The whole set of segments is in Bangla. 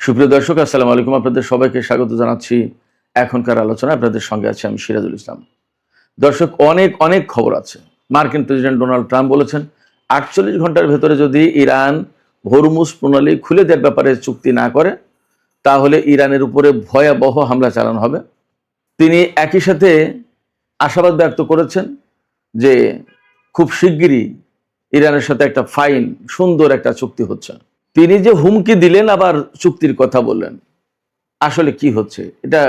সুপ্রিয় দর্শক, আসসালামু আলাইকুম। আপনাদের সবাইকে স্বাগত জানাচ্ছি এখনকার আলোচনা। আপনাদের সঙ্গে আছি আমি সিরাজুল ইসলাম। দর্শক, অনেক খবর আছে। মার্কিন প্রেসিডেন্ট ডোনাল্ড ট্রাম্প বলেছেন 48 ঘন্টার ভেতরে যদি ইরান হরমুজ প্রণালী খুলে দেওয়ার ব্যাপারে চুক্তি না করে তাহলে ইরানের উপরে ভয়াবহ হামলা চালানো হবে। তিনি একই সাথে আশাবাদ ব্যক্ত করেছেন যে খুব শিগগিরই ইরানের সাথে একটা ফাইন সুন্দর একটা চুক্তি হচ্ছে। তিনি যে হুমকি দিলেন আবার চুক্তির কথা বললেন, আসলে কি হচ্ছে? এটা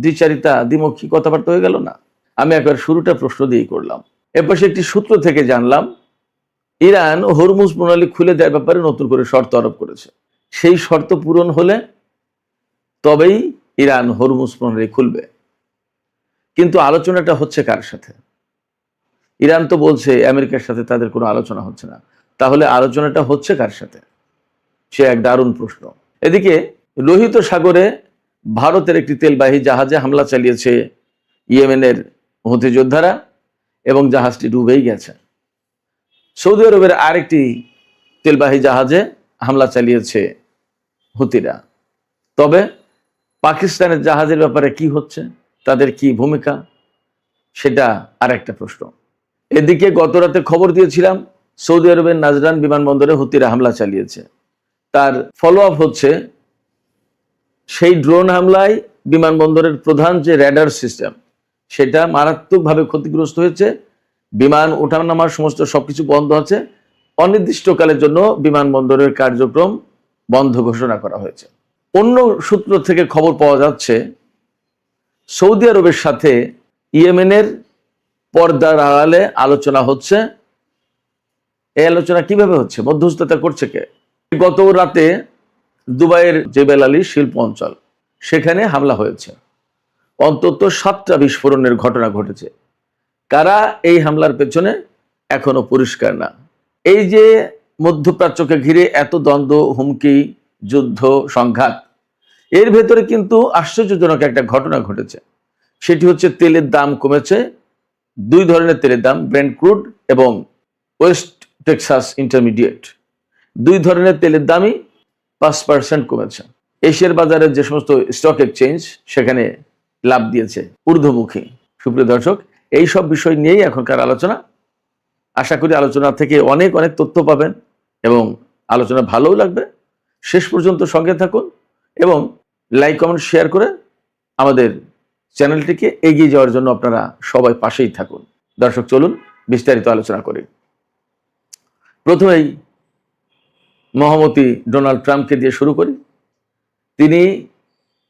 দ্বিচারিতা দ্বিমুখী কথাবার্তা হয়ে গেল না? আমি একবার শুরুটা প্রশ্ন দিয়েই করলাম। এরপর একটি সূত্র থেকে জানলাম ইরান হরমুজ প্রণালী খুলে দেওয়ার ব্যাপারে নতুন করে শর্ত আরোপ করেছে। সেই শর্ত পূরণ হলে তবেই ইরান হরমুজ প্রণালী খুলবে। কিন্তু আলোচনাটা হচ্ছে কার সাথে? ইরান তো বলছে আমেরিকার সাথে তাদের কোনো আলোচনা হচ্ছে না। তাহলে আলোচনাটা হচ্ছে কার সাথে? সে এক দারুণ প্রশ্ন। এদিকে লোহিত সাগরে ভারতের একটি তেলবাহী জাহাজে হামলা চালিয়েছে ইয়েমেনের হুথি যোদ্ধারা এবং জাহাজটি ডুবেই গেছে। সৌদি আরবের আরেকটি তেলবাহী জাহাজে হামলা চালিয়েছে হুথিরা। তবে পাকিস্তানের জাহাজের ব্যাপারে কি হচ্ছে, তাদের কি ভূমিকা, সেটা আর একটা প্রশ্ন। এদিকে গতরাতে খবর দিয়েছিলাম সৌদি আরবের নাজরান বিমানবন্দরে হুথিরা হামলা চালিয়েছে। তার ফলো আপ হচ্ছে সেই ড্রোন হামলায় বিমানবন্দরের প্রধান যে র্যাডার সিস্টেম সেটা মারাত্মকভাবে ক্ষতিগ্রস্ত হয়েছে। বিমান ওঠানামার সমস্ত সবকিছু বন্ধ আছে। অনির্দিষ্টকালের জন্য বিমানবন্দরের কার্যক্রম বন্ধ ঘোষণা করা হয়েছে। অন্য সূত্র থেকে খবর পাওয়া যাচ্ছে সৌদি আরবের সাথে ইয়েমেনের পর্দার আড়ালে আলোচনা হচ্ছে। এই আলোচনা কিভাবে হচ্ছে? মধ্যস্থতা করছে কে? গত রাতে দুবাইয়ের জেবেল আলী শিল্প অঞ্চল সেখানে হামলা হয়েছে। অন্তত 7টা বিস্ফোরণের ঘটনা ঘটেছে। কারা এই হামলার পেছনে এখনো পরিষ্কার না। এই যে মধ্যপ্রাচ্যকে ঘিরে এত দ্বন্দ্ব, হুমকি, যুদ্ধ, সংঘাত, এর ভেতরে কিন্তু আশ্চর্যজনক একটা ঘটনা ঘটেছে। সেটি হচ্ছে তেলের দাম কমেছে। 2 ধরনের তেলের দাম, ব্রেন্ট ক্রুড এবং ওয়েস্ট টেক্সাস ইন্টারমিডিয়েট, 2 ধরনের তেলের দামই 5% কমেছে। এশিয়ার বাজারের যে সমস্ত স্টক এক্সচেঞ্জ সেখানে লাভ দিয়েছে ঊর্ধ্বমুখী। সুপ্রিয় দর্শক, এই সব বিষয় নিয়েই এখনকার আলোচনা। আশা করি আলোচনা থেকে অনেক তথ্য পাবেন এবং আলোচনা ভালোও লাগবে। শেষ পর্যন্ত সঙ্গে থাকুন এবং লাইক, কমেন্ট, শেয়ার করে আমাদের চ্যানেলটিকে এগিয়ে যাওয়ার জন্য আপনারা সবাই পাশেই থাকুন। দর্শক, চলুন বিস্তারিত আলোচনা করি। প্রথমেই মহামতি ডোনাল্ড ট্রাম্পকে দিয়ে শুরু করি। তিনি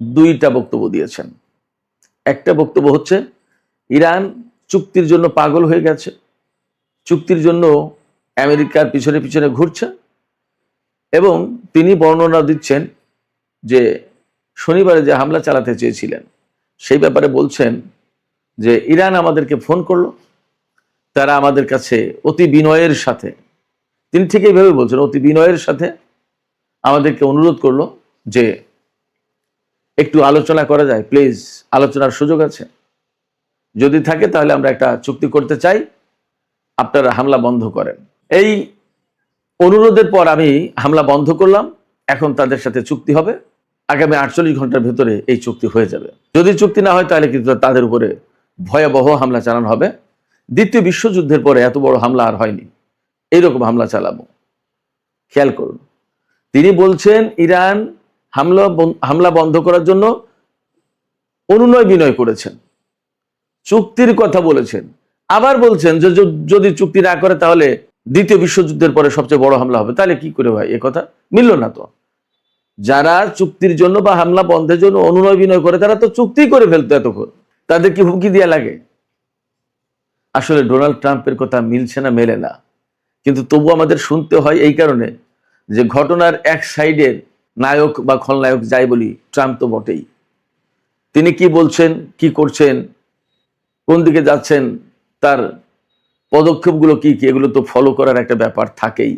2টা বক্তব্য দিয়েছেন। একটা বক্তব্য হচ্ছে ইরান চুক্তির জন্য পাগল হয়ে গেছে, চুক্তির জন্য আমেরিকার পিছনে ঘুরছে, এবং তিনি বর্ণনা দিচ্ছেন যে শনিবারে যে হামলা চালাতে চেয়েছিলেন সেই ব্যাপারে বলছেন যে ইরান আমাদেরকে ফোন করলো, তারা আমাদের কাছে অতি বিনয়ের সাথে, তিনি ঠিক এইভাবে বলছেন, অতি বিনয়ের সাথে আমাদেরকে অনুরোধ করলো যে একটু আলোচনা করা যায়, প্লিজ, আলোচনার সুযোগ আছে, যদি থাকে তাহলে আমরা একটা চুক্তি করতে চাই, আপনারা হামলা বন্ধ করেন। এই অনুরোধের পর আমি হামলা বন্ধ করলাম। এখন তাদের সাথে চুক্তি হবে। আগামী 48 ঘন্টার ভেতরে এই চুক্তি হয়ে যাবে। যদি চুক্তি না হয় তাহলে কিন্তু তাদের উপরে ভয়াবহ হামলা চালানো হবে। দ্বিতীয় বিশ্বযুদ্ধের পরে এত বড় হামলা আর হয়নি। এইরকম হামলা চালাবো। খেয়াল করুন, তিনি বলছেন ইরান হামলা বন্ধ করার জন্য অনুনয় বিনয় করেছেন, চুক্তির কথা বলেছেন, আবার বলছেন যে যদি চুক্তি না করে তাহলে দ্বিতীয় বিশ্বযুদ্ধের পরে সবচেয়ে বড় হামলা হবে। তাহলে কি করে ভাই? এ কথা মিলল না তো। যারা চুক্তির জন্য বা হামলা বন্ধের জন্য অনুনয় বিনয় করে তারা তো চুক্তি করে ফেলতো এতক্ষণ। তাদের কি হুমকি দেওয়া লাগে? আসলে ডোনাল্ড ট্রাম্পের কথা মিলছে না, মেলে না। কিন্তু তবু আমাদের শুনতে হয় এই কারণে যে ঘটনার এক সাইডের নায়ক বা খলনায়ক যাই বলি, ট্রাম্প তো বটেই। তিনি কি বলছেন, কি করছেন, কোন দিকে যাচ্ছেন, তার পদক্ষেপগুলো কি কি, এগুলো তো ফলো করার একটা ব্যাপার থাকেই।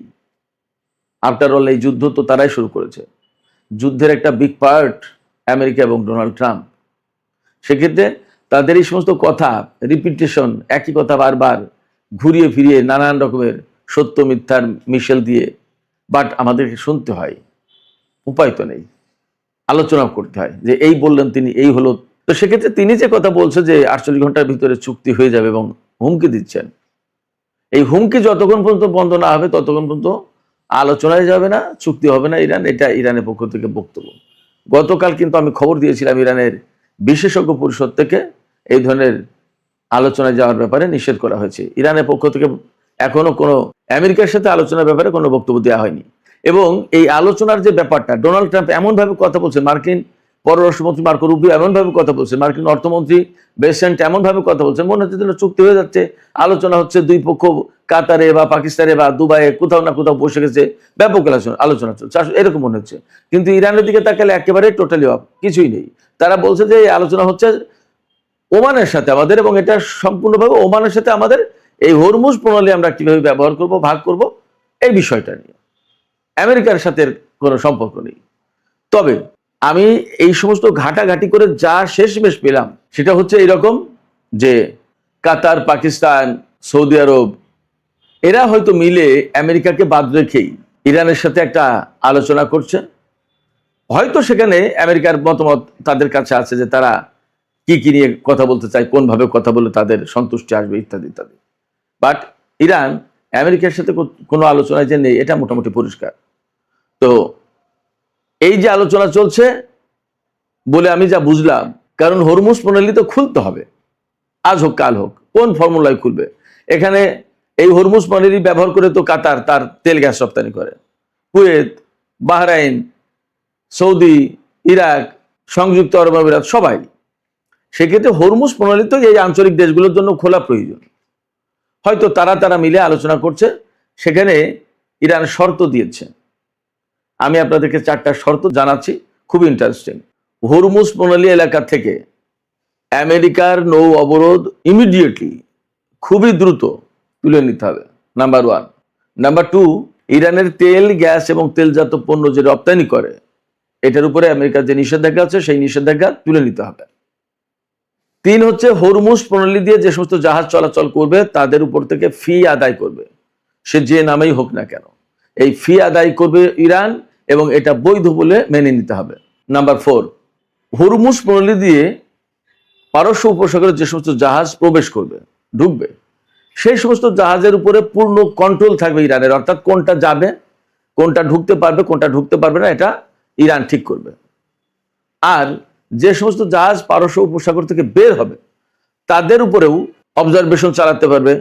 আফটার অল এই যুদ্ধ তো তারাই শুরু করেছে। যুদ্ধের একটা বিগ পার্ট আমেরিকা এবং ডোনাল্ড ট্রাম্প। সেক্ষেত্রে তাদের এই সমস্ত কথা, রিপিটেশন, একই কথা বারবার ঘুরিয়ে ফিরিয়ে নানান রকমের সত্য মিথ্যার মিশেল দিয়ে বাট আমাদেরকে শুনতে হয়, উপায় তো নেই। আলোচনা করতে হয়, যে এই বললেন তিনি, এই হলো। তো সেক্ষেত্রে তিনি যে কথা বলছে যে 48 ঘন্টার ভিতরে চুক্তি হয়ে যাবে এবং হুমকি দিচ্ছেন, এই হুমকি যতক্ষণ পর্যন্ত বন্ধ না হবে ততক্ষণ পর্যন্ত আলোচনায় যাবে না, চুক্তি হবে না ইরান। এটা ইরানের পক্ষ থেকে বক্তব্য। গতকাল কিন্তু আমি খবর দিয়েছিলাম ইরানের বিশেষজ্ঞ পরিষদ থেকে এই ধরনের আলোচনায় যাওয়ার ব্যাপারে নিষেধ করা হয়েছে। ইরানের পক্ষ থেকে এখনো কোনো আমেরিকার সাথে আলোচনার ব্যাপারে কোনো বক্তব্য দেওয়া হয়নি। এবং এই আলোচনার যে ব্যাপারটা, ডোনাল্ড ট্রাম্প এমনভাবে কথা বলছেন, মার্কিন পররাষ্ট্রমন্ত্রী মার্কো রুবিও এমনভাবে কথা বলছেন, মার্কিন অর্থমন্ত্রী বেসেন্ট এমনভাবে কথা বলছেন, মনে হচ্ছে যেন চুক্তি হয়ে যাচ্ছে, আলোচনা হচ্ছে, দুই পক্ষ কাতারে বা পাকিস্তানে বা দুবাইয়ে কোথাও না কোথাও বসে গেছে, ব্যাপক আলোচনা চলছে, এরকম মনে হচ্ছে। কিন্তু ইরানের দিকে তাকালে একেবারে টোটালি অফ, কিছুই নেই। তারা বলছে যে এই আলোচনা হচ্ছে ওমানের সাথে আমাদের, এবং এটা সম্পূর্ণভাবে ওমানের সাথে আমাদের এই হরমুজ প্রণালী আমরা কিভাবে ব্যবহার করব, ভাগ করব, এই বিষয়টা নিয়ে আমেরিকার সাথে কোনো সম্পর্ক নেই। তবে আমি এই সমস্ত ঘাটাঘাটি করে যা শেষমেশ পেলাম সেটা হচ্ছে এরকম যে কাতার, পাকিস্তান, সৌদি আরব এরা হয়তো মিলে আমেরিকাকে বাদ রেখেই ইরানের সাথে একটা আলোচনা করছে। হয়তো সেখানে আমেরিকার মতামত তাদের কাছে আছে যে তারা কি কি নিয়ে কথা বলতে চায়, কোনভাবে কথা বলে তাদের সন্তুষ্টি আসবে, ইত্যাদি ইত্যাদি। বাট ইরান আমেরিকার সাথে কোনো আলোচনায় যে নেই এটা মোটামুটি পরিষ্কার। তো এই যে আলোচনা চলছে বলে আমি যা বুঝলাম, কারণ হরমুজ প্রণালী তো খুলতে হবে, আজ হোক কাল হোক, কোন ফর্মুলায় খুলবে? এখানে এই হরমুজ প্রণালী ব্যবহার করে তো কাতার তার তেল গ্যাস রপ্তানি করে, কুয়েত, বাহরাইন, সৌদি, ইরাক, সংযুক্ত আরব আমিরাত, সবাই। সেক্ষেত্রে হরমুজ প্রণালী তো এই আঞ্চলিক দেশগুলোর জন্য খোলা প্রয়োজন। হয়তো তারা মিলে আলোচনা করছে, সেখানে ইরান শর্ত দিয়েছে। আমি আপনাদেরকে 4টা শর্ত জানাচ্ছি, খুব ইন্টারেস্টিং। হরমুজ প্রণালী এলাকা থেকে আমেরিকার নৌ অবরোধ ইমিডিয়েটলি, খুবই দ্রুত তুলে নিতে হবে, নাম্বার 1। নাম্বার 2, ইরানের তেল, গ্যাস এবং তেলজাত পণ্য যে রপ্তানি করে এটার উপরে আমেরিকার যে নিষেধাজ্ঞা আছে সেই নিষেধাজ্ঞা তুলে নিতে হবে। 3 হচ্ছে হরমুজ প্রণালী দিয়ে যে সমস্ত জাহাজ চলাচল করবে তাদের উপর থেকে ফি আদায় করবে, সে যে নামেই হোক না কেন, এই ফি আদায় করবে ইরান, এবং এটা বৈধ বলে মেনে নিতে হবে। নাম্বার 4, হরমুজ প্রণালী দিয়ে পারস্য উপসাগরে যে সমস্ত জাহাজ প্রবেশ করবে, ঢুকবে, সেই সমস্ত জাহাজের উপরে পূর্ণ কন্ট্রোল থাকবে ইরানের, অর্থাৎ কোনটা যাবে, কোনটা ঢুকতে পারবে, কোনটা ঢুকতে পারবে না, এটা ইরান ঠিক করবে। আর যে সমস্ত জাহাজ পারস্য উপসাগর থেকে বের হবে তাদের উপরেও অবজারভেশন চালাতে পারবে,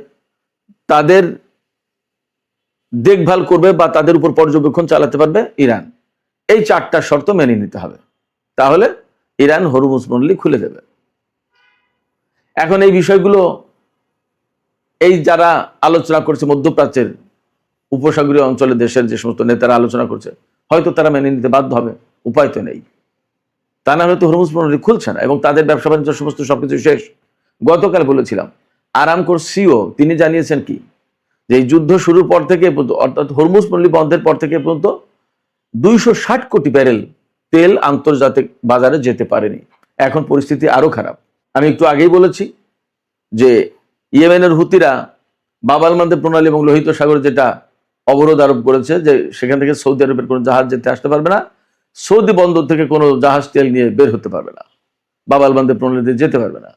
তাদের দেখভাল করবে বা তাদের উপর পর্যবেক্ষণ চালাতে পারবে ইরান। এই 4টা শর্ত মেনে নিতে হবে, তাহলে ইরান হরমুজ প্রণালী খুলে দেবে। এখন এই বিষয়গুলো এই যারা আলোচনা করছে, মধ্যপ্রাচ্যের উপসাগরীয় অঞ্চলের দেশের যে সমস্ত নেতারা আলোচনা করছে, হয়তো তারা মেনে নিতে বাধ্য হবে, উপায় তো নেই। তা না হলে তো হরমুজ প্রণালী খুলছে না, এবং তাদের ব্যবসা বাণিজ্য সমস্ত সবকিছু শেষ। গতকাল বলেছিলাম আরামকোর সিও তিনি জানিয়েছেন কি, যে এই যুদ্ধ শুরুর পর থেকে, অর্থাৎ হরমুজ প্রণালী বন্ধের পর থেকে পর্যন্ত 260 কোটি ব্যারেল তেল আন্তর্জাতিক বাজারে যেতে পারেনি। এখন পরিস্থিতি আরো খারাপ। আমি একটু আগেই বলেছি যে ইয়েমেনের হুতিরা বাব আল মানদেব প্রণালী এবং লোহিত সাগর যেটা অবরোধ আরোপ করেছে, যে সেখান থেকে সৌদি আরবের কোনো জাহাজ যেতে আসতে পারবে না, সৌদি বন্দর থেকে কোনো জাহাজ তেল নিয়ে বের হতে পারবে না, বাব আল মানদেব প্রণালীতে যেতে পারবে না।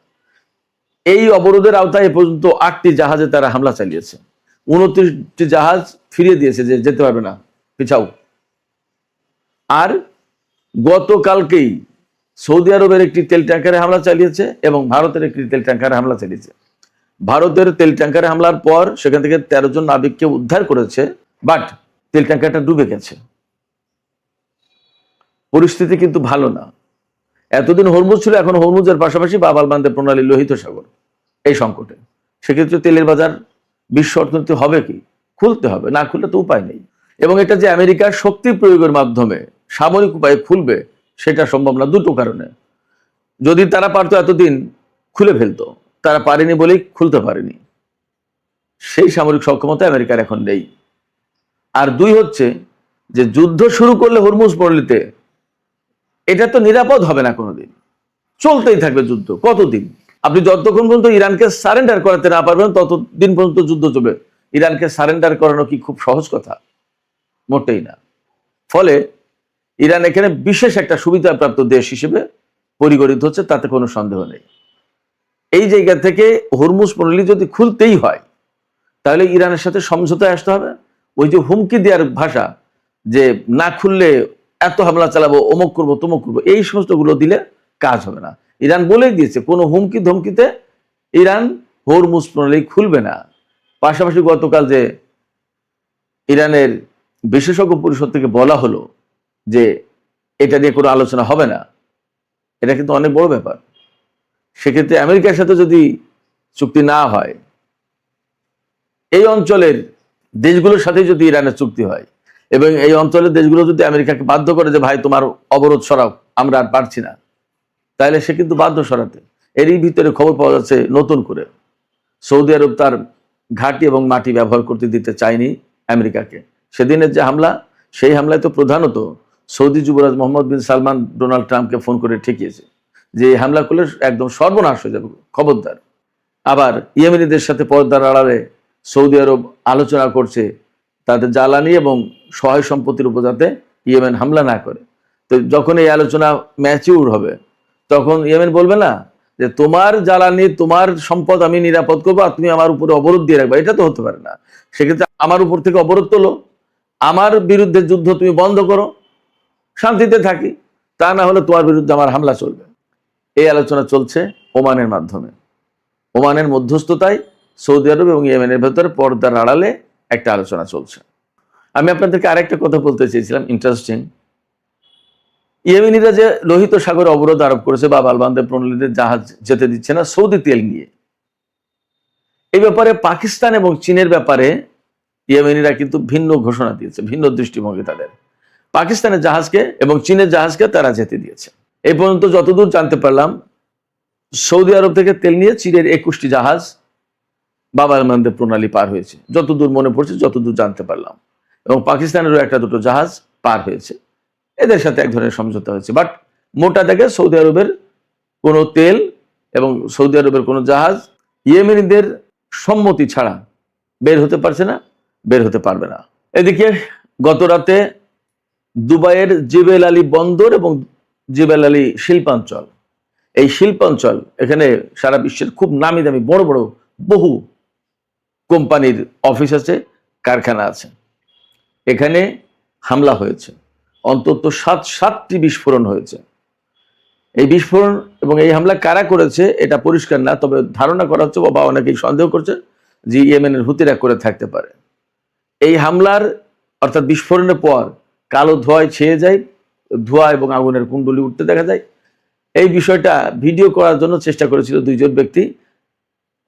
এই অবরোধের আওতায় এ পর্যন্ত 8টি জাহাজে তারা হামলা চালিয়েছে, 29টি জাহাজ ফিরিয়ে দিয়েছে যে যেতে পারবে না, পিছাও। আর গতকালকেই সৌদি আরবের একটি তেল ট্যাঙ্কারে হামলা চালিয়েছে এবং ভারতের একটি তেল ট্যাঙ্কারে হামলা চালিয়েছে। ভারতের তেল ট্যাঙ্কারে হামলার পর সেখান থেকে 13 জন নাবিককে উদ্ধার করেছে, বাট তেল ট্যাঙ্কারটা ডুবে গেছে। পরিস্থিতি কিন্তু ভালো না। এতদিন হরমুজ ছিল, এখন হরমুজের পাশাপাশি বাব আল মানদেব প্রণালী, লোহিত সাগর এই সংকটে। সেক্ষেত্রে তেলের বাজার বিশ্ব অর্থনীতি হবে কি? খুলতে হবে, না খুললে তো উপায় নেই। এবং এটা যে আমেরিকার শক্তি প্রয়োগের মাধ্যমে সামরিক উপায়ে খুলবে সেটা সম্ভব না, দুটো কারণে। যদি তারা পারতো এতদিন খুলে ফেলতো, তারা পারেনি বলেই খুলতে পারেনি, সেই সামরিক সক্ষমতা আমেরিকার এখন নেই। আর 2 হচ্ছে যে যুদ্ধ শুরু করলে হরমুজ প্রণালীতে এটা তো নিরাপদ হবে না, কোনোদিন চলতেই থাকবে যুদ্ধ। কতদিন? আপনি যতক্ষণ পর্যন্ত ইরানকে সারেন্ডার করাতে না পারবেন ততদিন পর্যন্ত যুদ্ধ চলবে। ইরানকে সারেন্ডার করানো কি খুব সহজ কথা? মোটেই না। ফলে ইরান এখানে বিশেষ একটা সুবিধাপ্রাপ্ত দেশ হিসেবে পরিগণিত হচ্ছে, তাতে কোনো সন্দেহ নেই। এই জায়গা থেকে হরমুজ প্রণালী যদি খুলতেই হয় তাহলে ইরানের সাথে সমঝোতায় আসতে হবে। ওই যে হুমকি দেওয়ার ভাষা, যে না খুললে এত হামলা চালাবো, অমুক করবো তমুক করবো, এই সমস্তগুলো দিলে কাজ হবে না। ইরান বলেই দিয়েছে কোনো হুমকি ধমকিতে ইরান হরমুজ প্রণালী খুলবে না। পাশাপাশি গতকাল যে ইরানের বিশেষজ্ঞ পরিষদ থেকে বলা হলো যে এটা নিয়ে কোনো আলোচনা হবে না, এটা কিন্তু অনেক বড় ব্যাপার। সেক্ষেত্রে আমেরিকার সাথে যদি চুক্তি না হয়, এই অঞ্চলের দেশগুলোর সাথে যদি ইরানের চুক্তি হয় এবং এই অঞ্চলের দেশগুলো যদি আমেরিকাকে বাধ্য করে যে ভাই তোমার অবরোধ সরাও, আমরা আর পারছি না, তাহলে সে কিন্তু বাধ্য সরাতে। এরই ভিতরে খবর পাওয়া যাচ্ছে নতুন করে সৌদি আরব তার ঘাঁটি এবং মাটি ব্যবহার করতে দিতে চায়নি আমেরিকাকে। সেদিনের যে হামলা, সেই হামলায় তো প্রধানত সৌদি যুবরাজ মোহাম্মদ বিন সালমান ডোনাল্ড ট্রাম্পকে ফোন করে ঠেকিয়েছে যে এই হামলা করলে একদম সর্বনাশ হয়ে যাবে, খবরদার। আবার ইয়েমেনিদের সাথে পর্দার আড়ালে সৌদি আরব আলোচনা করছে তাদের জ্বালানি এবং সহায় সম্পত্তির উপর যাতে ইয়েমেন হামলা না করে। তো যখন এই আলোচনা ম্যাচিউর হবে তখন ইয়েমেন বলবে না যে তোমার জ্বালানি তোমার সম্পদ আমি নিরাপদ করবো আর তুমি আমার উপরে অবরোধ দিয়ে রাখবে, এটা তো হতে পারে না। সেক্ষেত্রে আমার উপর থেকে অবরোধ তোলো, আমার বিরুদ্ধে যুদ্ধ তুমি বন্ধ করো, শান্তিতে থাকি, তা না হলে তোমার বিরুদ্ধে আমার হামলা চলবে। এই আলোচনা চলছে ওমানের মাধ্যমে। ওমানের মধ্যস্থতায় সৌদি আরব এবং ইয়েমেনের ভেতরে পর্দার আড়ালে একটা আলোচনা চলছে। আমি আপনাদেরকে আরেকটা কথা বলতে চেয়েছিলাম, ইন্টারেস্টিং। ইয়েমেনিরা যে লোহিত সাগরে অবরোধ আরোপ করেছে বা বালবান্দে প্রণালীতে জাহাজ যেতে দিচ্ছে না সৌদি তেল নিয়ে, এই ব্যাপারে পাকিস্তান এবং চীনের ব্যাপারে ইয়েমেনিরা কিন্তু ভিন্ন ঘোষণা দিয়েছে, ভিন্ন দৃষ্টিভঙ্গি তাদের। পাকিস্তানের জাহাজকে এবং চীনের জাহাজকে তারা যেতে দিয়েছে। এই পর্যন্ত যতদূর জানতে পারলাম, সৌদি আরব থেকে তেল নিয়ে চীনের 21টি জাহাজ বাব আল মানদেব প্রণালী পার হয়েছে, যতদূর মনে পড়ছে, যতদূর জানতে পারলাম। এবং পাকিস্তানেরও একটা দুটো জাহাজ পার হয়েছে, এদের সাথে এক ধরনের সমঝোতা হয়েছে। বাট মোটা দাগে সৌদি আরবের কোনো তেল এবং সৌদি আরবের কোনো জাহাজ ইয়েমেনিদের সম্মতি ছাড়া বের হতে পারছে না, বের হতে পারবে না। এদিকে গত রাতে দুবাইয়ের জেবেল আলী বন্দর এবং জেবেল আলী শিল্পাঞ্চল, এই শিল্পাঞ্চল, এখানে সারা বিশ্বের খুব নামি দামি বড় বড় বহু কোম্পানির অফিস আছে, কারখানা আছে, এখানে হামলা হয়েছে। অন্তত সাতটি বিস্ফোরণ হয়েছে। এই বিস্ফোরণ এবং এই হামলা কারা করেছে এটা পরিষ্কার না, তবে ধারণা করা হচ্ছে বা অনেকেই সন্দেহ করছে যে ইয়েমেনের হুতিরা করে থাকতে পারে। এই হামলার অর্থাৎ বিস্ফোরণের পর কালো ধোঁয়ায় ছেয়ে যায়, ধোঁয়া এবং আগুনের কুণ্ডলি উঠতে দেখা যায়। এই বিষয়টা ভিডিও করার জন্য চেষ্টা করেছিল দুইজন ব্যক্তি,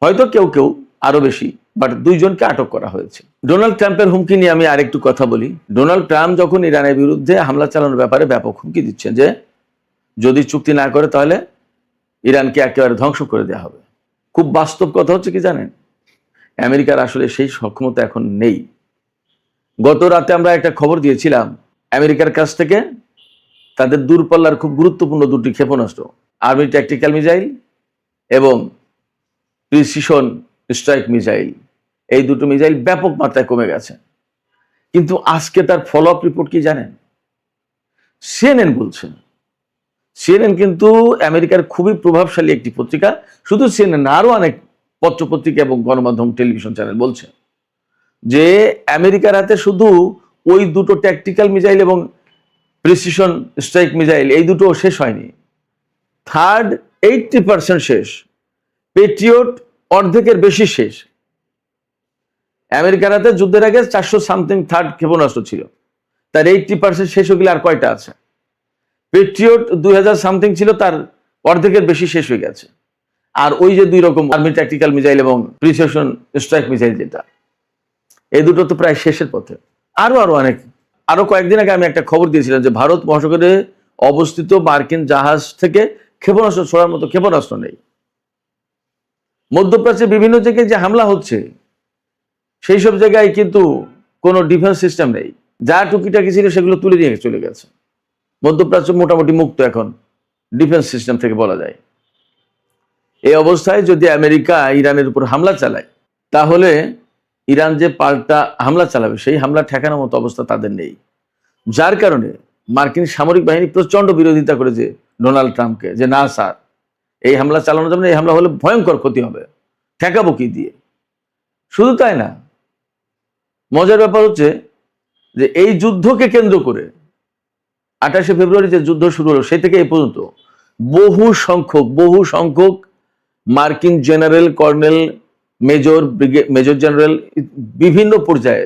হয়তো কেউ কেউ আরো বেশি, বাট দুইজনকে আটক করা হয়েছে। ডোনাল্ড ট্রাম্পের হুমকি নিয়ে আমি আরেকটু কথা বলি। ডোনাল্ড ট্রাম্প যখন ইরানের বিরুদ্ধে হামলা চালানোর ব্যাপারে ব্যাপক হুমকি দিচ্ছেন যে যদি চুক্তি না করে তাহলে ইরানকে একেবারে ধ্বংস করে দেওয়া হবে। খুব বাস্তব কথা হচ্ছে কি জানেন, আমেরিকার আসলে সেই সক্ষমতা এখন নেই। গত রাতে আমরা একটা খবর দিয়েছিলাম, আমেরিকার কাছ থেকে তাদের দূরপাল্লার খুব গুরুত্বপূর্ণ দুটি ক্ষেপণাস্ত্র, আর্মি ট্যাকটিক্যাল মিসাইল এবং প্রিসিশন স্ট্রাইক মিসাইল, এই দুটো মিসাইল ব্যাপক মাত্রায় কমে গেছে। কিন্তু আজকে তার ফলো আপ রিপোর্ট কি জানেন? সিএনএন বলছে, সিএনএন কিন্তু আমেরিকার খুবই প্রভাবশালী একটি পত্রিকা, শুধু সিএনএন না, আরো অনেক পত্রপত্রিকা এবং গণমাধ্যম টেলিভিশন চ্যানেল বলছে যে আমেরিকার হাতে শুধু ওই দুটো ট্যাকটিক্যাল মিসাইল এবং প্রিসিশন স্ট্রাইক মিসাইল, এই দুটো শেষ হয়নি, থার্ড 80% শেষ, পেট্রিয়ট অর্ধেকের বেশি শেষ। আমেরিকার হাতে যুদ্ধের আগে 400 সামথিং থার্ড ক্ষেপণাস্ত্র ছিল, তার 80% শেষ হয়ে গেলে আর কয়টা আছে? পেট্রিয়ট 2000 সামথিং ছিল, তার অর্ধেকের বেশি শেষ হয়ে গেছে। আর ওই যে দুই রকম আর্মি ট্যাকটিক্যাল মিসাইল এবং প্রিসিশন স্ট্রাইক মিসাইল, যেটা এই দুটো তো প্রায় শেষের পথে। আরো অনেক, আরো কয়েকদিন আগে আমি একটা খবর দিয়েছিলাম যে ভারত মহাসাগরে অবস্থিত মার্কিন জাহাজ থেকে ক্ষেপণাস্ত্র ছোড়ার মতো ক্ষেপণাস্ত্র নেই। মধ্যপ্রাচ্যে বিভিন্ন জায়গায় যে হামলা হচ্ছে সেই সব জায়গায় কিন্তু কোনো ডিফেন্স সিস্টেম নেই, যা টুকিটাকি ছিল সেগুলো তুলে নিয়ে চলে গেছে। মধ্যপ্রাচ্য মোটামুটি মুক্ত এখন ডিফেন্স সিস্টেম থেকে বলা যায়। এই অবস্থায় যদি আমেরিকা ইরানের উপর হামলা চালায় তাহলে ইরান যে পাল্টা হামলা চালাবে সেই হামলা ঠেকানোর মতো অবস্থা তাদের নেই, যার কারণে মার্কিন সামরিক বাহিনী প্রচন্ড বিরোধিতা করেছে ডোনাল্ড ট্রাম্পকে, যে না স্যার, এই হামলা চালানো যাবে না, এই হামলা হলে ভয়ঙ্কর ক্ষতি হবে, ঠেকাবো কি দিয়ে। শুধু তাই না, মজার ব্যাপার হচ্ছে যে এই যুদ্ধকে কেন্দ্র করে 28শে ফেব্রুয়ারি যে যুদ্ধ শুরু হলো সেই থেকে এই পর্যন্ত বহু সংখ্যক মার্কিন জেনারেল, কর্নেল, মেজর জেনারেল, বিভিন্ন পর্যায়ে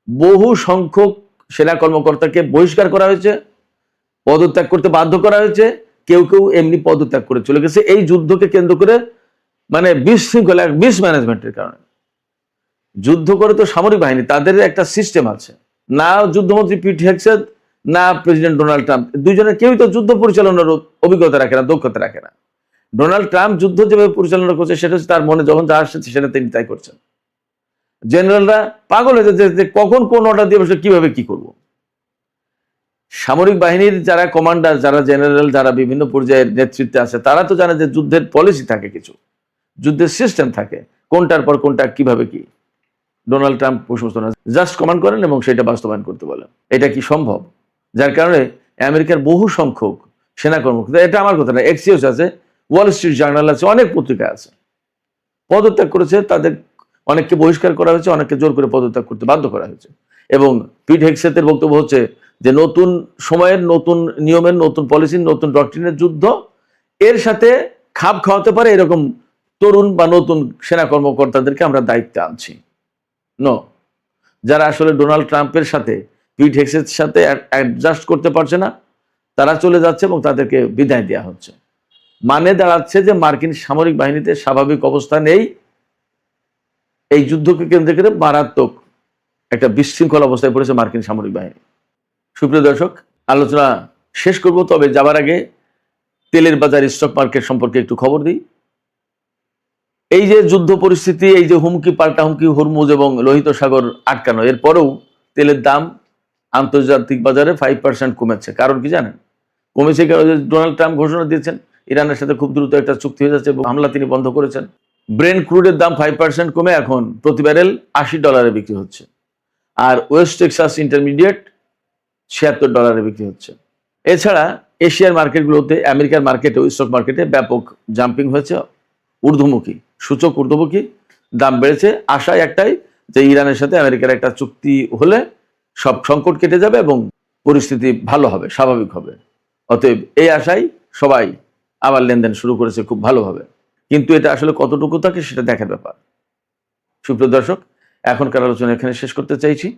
বহু সংখ্যক সেনা কর্মকর্তাকে বহিষ্কার করা হয়েছে, পদত্যাগ করতে বাধ্য করা হয়েছে, কেউ কেউ এমনি পদত্যাগ করে চলে গেছে এই যুদ্ধকে কেন্দ্র করে, মানে বিশৃঙ্খলা, মিসম্যানেজমেন্টের কারণে। যুদ্ধ করে তো সামরিক বাহিনী, তাদের একটা সিস্টেম আছে। না যুদ্ধমন্ত্রী পিট হেগসেথ, না প্রেসিডেন্ট ডোনাল্ড ট্রাম্প, দুইজনের কেউই তো যুদ্ধ পরিচালনার অভিজ্ঞতা রাখে না, দক্ষতা রাখে না। ডোনাল্ড ট্রাম্প যুদ্ধ যেভাবে পরিচালনা করছে সেটা হচ্ছে তার মনে যখন যা আসছে সেটা তিনি তাই করছেন। জেনারেলরা পাগল হয়ে যাচ্ছে যে কখন কোন অর্ডার দিয়ে বসে কিভাবে কি করব। সামরিক বাহিনীর যারা কমান্ডার, যারা জেনারেল, যারা বিভিন্ন পর্যায়ের নেতৃত্বে আছে, তারা তো জানে যে যুদ্ধের পলিসি থাকে, কিছু যুদ্ধের সিস্টেম থাকে, কোনটার পর কোনটা কিভাবে কি। ডোনাল্ড ট্রাম্প সমস্ত না, জাস্ট কমান্ড করেন এবং সেটা বাস্তবায়ন করতে বলেন। এটা কি সম্ভব? যার কারণে আমেরিকার বহু সংখ্যক সেনা কর্মকর্তা, এটা আমার কথা না, এক্সিওস আছে, ওয়াল স্ট্রিট জার্নাল আছে, অনেক পত্রিকা আছে, পদত্যাগ করেছে। তাদের অনেককে বহিষ্কার করা হয়েছে, অনেককে জোর করে পদত্যাগ করতে বাধ্য করা হয়েছে। এবং পিট হেগসেথের বক্তব্য হচ্ছে যে নতুন সময়ের, নতুন নিয়মের, নতুন পলিসির, নতুন ডক্ট্রিনের যুদ্ধ, এর সাথে খাপ খাওয়াতে পারে এরকম তরুণ বা নতুন সেনা কর্মকর্তাদেরকে আমরা দায়িত্বে আনছি। নো, যারা আসলে ডোনাল্ড ট্রাম্পের সাথে, পিট হেগসেথের সাথে অ্যাডজাস্ট করতে পারছে না, তারা চলে যাচ্ছে এবং তাদেরকে বিদায় দেওয়া হচ্ছে। মানে দাঁড়াচ্ছে যে মার্কিন সামরিক বাহিনীতে স্বাভাবিক অবস্থা নেই। এই যুদ্ধকে কেন্দ্র করে মারাত্মক একটা বিশৃঙ্খল অবস্থায় পড়েছে মার্কিন সামরিক বাহিনী। সুপ্রিয় দর্শক, আলোচনা শেষ করব, তবে যাবার আগে তেলের বাজার, স্টক মার্কেট সম্পর্কে একটু খবর দিই। এই যে যুদ্ধ পরিস্থিতি, এই যে হুমকি পাল্টা হুমকি, হরমুজ এবং লোহিত সাগর আটকানো, এরপরেও তেলের দাম আন্তর্জাতিক বাজারে 5% কমেছে। কারণ কি জানেন? কমেছে কারণ ডোনাল্ড ট্রাম্প ঘোষণা দিয়েছেন ইরানের সাথে খুব দ্রুত একটা চুক্তি হয়ে যাচ্ছে এবং হামলা তিনি বন্ধ করেছেন। ব্রেন্ট ক্রুডের দাম 5% কমে এখন প্রতি ব্যারেল $80 বিক্রি হচ্ছে। আর ওয়েস্ট টেক্সাস ইন্টারমিডিয়েট $76 বিক্রি হচ্ছে। এছাড়া এশিয়ার মার্কেটগুলোতে, আমেরিকার মার্কেটে, স্টক মার্কেটে ব্যাপক জাম্পিং হয়েছে, ঊর্ধ্বমুখী, সূচক ঊর্ধ্বমুখী, দাম বেড়েছে। আশায় একটাই যে ইরানের সাথে আমেরিকার একটা চুক্তি হলে সব সংকট কেটে যাবে এবং পরিস্থিতি ভালো হবে, স্বাভাবিক হবে। অতএব এই আশায় সবাই আবার লেনদেন শুরু করেছে খুব ভালোভাবে। কিন্তু এটা আসলে কতটুকু থাকে সেটা দেখার ব্যাপার। সুপ্রিয় দর্শক, এখনকার আলোচনা এখানে শেষ করতে চাইছি।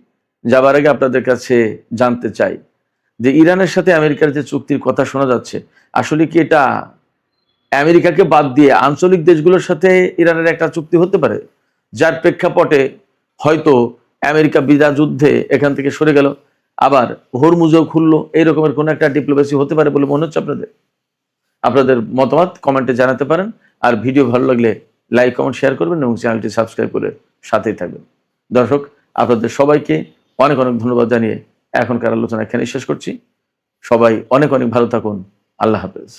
যাবার আগে আপনাদের কাছে জানতে চাই যে ইরানের সাথে আমেরিকার যে চুক্তির কথা শোনা যাচ্ছে, আসলে কি এটা আমেরিকাকে বাদ দিয়ে আঞ্চলিক দেশগুলোর সাথে ইরানের একটা চুক্তি হতে পারে, যার প্রেক্ষাপটে হয়তো আমেরিকা বিনা যুদ্ধে এখান থেকে সরে গেল, আবার হরমুজও খুললো, এই রকমের কোনো একটা ডিপ্লোমেসি হতে পারে বলে মনে হচ্ছে আপনাদের? আপনাদের মতামত কমেন্টে জানাতে পারেন। আর ভিডিও ভালো লাগলে লাইক, কমেন্ট, শেয়ার করবেন এবং চ্যানেলটি সাবস্ক্রাইব করে সাথেই থাকবেন। দর্শক, আপনাদের সবাইকে অনেক অনেক ধন্যবাদ জানিয়ে এখনকার আলোচনা এখানে শেষ করছি। সবাই অনেক অনেক ভালো থাকুন। আল্লাহ হাফেজ।